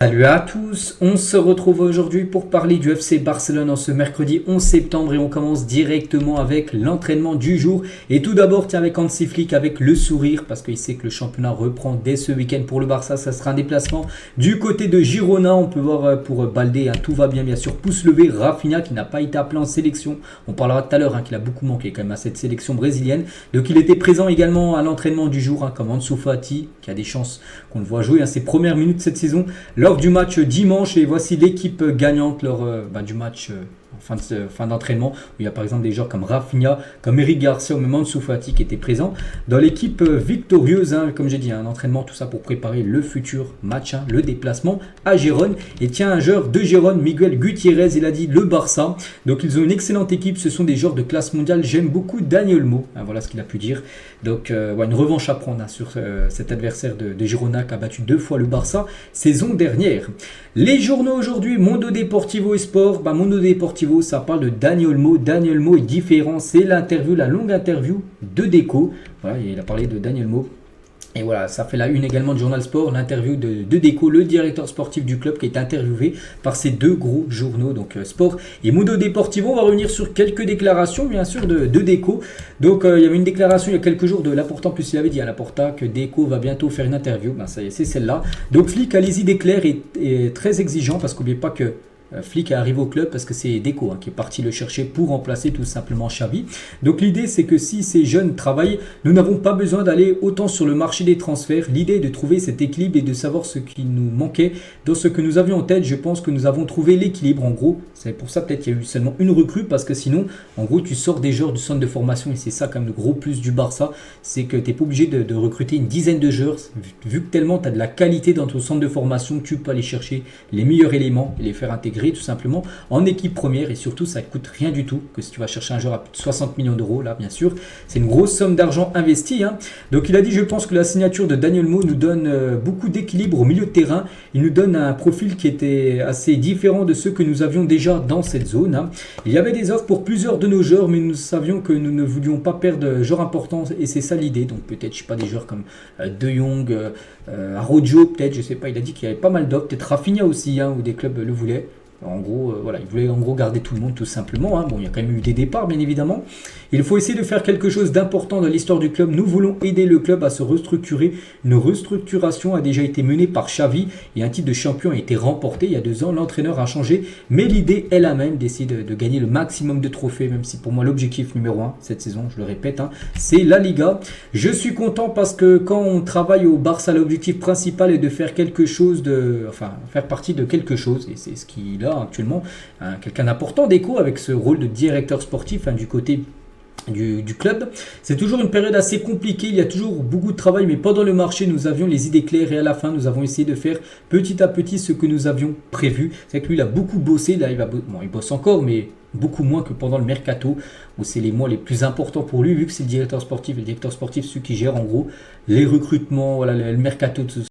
Salut à tous, on se retrouve aujourd'hui pour parler du FC Barcelone en ce mercredi 11 septembre et on commence directement avec l'entraînement du jour. Et tout d'abord, tiens, avec Hansi Flick avec le sourire parce qu'il sait que le championnat reprend dès ce week-end pour le Barça. Ça sera un déplacement du côté de Girona. On peut voir pour Baldé, hein, tout va bien sûr. Pouce levé, Rafinha qui n'a pas été appelé en sélection. On parlera tout à l'heure qu'il a beaucoup manqué quand même à cette sélection brésilienne. Donc il était présent également à l'entraînement du jour comme Ansu Fati qui a des chances qu'on le voit jouer ses premières minutes cette saison. Lors du match dimanche, et voici l'équipe gagnante du match en fin d'entraînement, où il y a par exemple des joueurs comme Rafinha, comme Eric Garcia ou même Ansu Fati qui étaient présents dans l'équipe victorieuse, comme j'ai dit, un entraînement, tout ça pour préparer le futur match, le déplacement à Gérone. Et tiens, un joueur de Gérone, Miguel Gutiérrez, il a dit le Barça, donc ils ont une excellente équipe, ce sont des joueurs de classe mondiale, j'aime beaucoup Dani Olmo, voilà ce qu'il a pu dire. Donc une revanche à prendre sur cet adversaire de Girona qui a battu 2 fois le Barça saison dernière. Les journaux aujourd'hui, Mundo Deportivo et Sport. Mundo Deportivo, ça parle de Dani Olmo. Dani Olmo est différent, c'est l'interview, la longue interview de Deco. Voilà, il a parlé de Dani Olmo. Et voilà, ça fait la une également du journal Sport, l'interview de Deco, le directeur sportif du club qui est interviewé par ces deux gros journaux, donc Sport et Mundo Deportivo. On va revenir sur quelques déclarations bien sûr de Deco. Donc il y avait une déclaration il y a quelques jours de Laporta, en plus il avait dit à Laporta que Deco va bientôt faire une interview, ça y est, c'est celle-là. Donc Flick a les idées claires et très exigeant parce qu'oubliez pas que Flick est arrivé au club parce que c'est Deco qui est parti le chercher pour remplacer tout simplement Xavi. Donc l'idée c'est que si ces jeunes travaillent, nous n'avons pas besoin d'aller autant sur le marché des transferts. L'idée est de trouver cet équilibre et de savoir ce qui nous manquait dans ce que nous avions en tête. Je pense que nous avons trouvé l'équilibre en gros. C'est pour ça peut-être qu'il y a eu seulement une recrue parce que sinon en gros tu sors des joueurs du centre de formation et c'est ça quand même le gros plus du Barça. C'est que tu n'es pas obligé de recruter une dizaine de joueurs vu que tellement tu as de la qualité dans ton centre de formation, tu peux aller chercher les meilleurs éléments et les faire intégrer tout simplement en équipe première et surtout ça ne coûte rien du tout que si tu vas chercher un joueur à plus de 60 millions d'euros là bien sûr c'est une grosse somme d'argent investie. Donc il a dit je pense que la signature de Dani Olmo nous donne beaucoup d'équilibre au milieu de terrain, il nous donne un profil qui était assez différent de ceux que nous avions déjà dans cette zone. Il y avait des offres pour plusieurs de nos joueurs mais nous savions que nous ne voulions pas perdre de joueurs importants et c'est ça l'idée. Donc peut-être je sais pas des joueurs comme De Jong, Araujo peut-être, je sais pas, il a dit qu'il y avait pas mal d'offres, peut-être Rafinha aussi où des clubs le voulaient. En gros, il voulait en gros garder tout le monde tout simplement. Bon, il y a quand même eu des départs, bien évidemment. Il faut essayer de faire quelque chose d'important dans l'histoire du club. Nous voulons aider le club à se restructurer. Une restructuration a déjà été menée par Xavi et un titre de champion a été remporté il y a 2 ans. L'entraîneur a changé, mais l'idée est la même, d'essayer de gagner le maximum de trophées, même si pour moi l'objectif numéro 1 cette saison, je le répète, c'est la Liga. Je suis content parce que quand on travaille au Barça, l'objectif principal est de faire quelque chose, faire partie de quelque chose, et c'est ce qu'il a actuellement, quelqu'un d'important Deco avec ce rôle de directeur sportif du côté du club. C'est toujours une période assez compliquée, il y a toujours beaucoup de travail, mais pendant le marché nous avions les idées claires et à la fin nous avons essayé de faire petit à petit ce que nous avions prévu. C'est que lui il a beaucoup bossé, là il bosse encore mais beaucoup moins que pendant le mercato où c'est les mois les plus importants pour lui vu que c'est le directeur sportif et le directeur sportif celui qui gère en gros les recrutements, le mercato, tout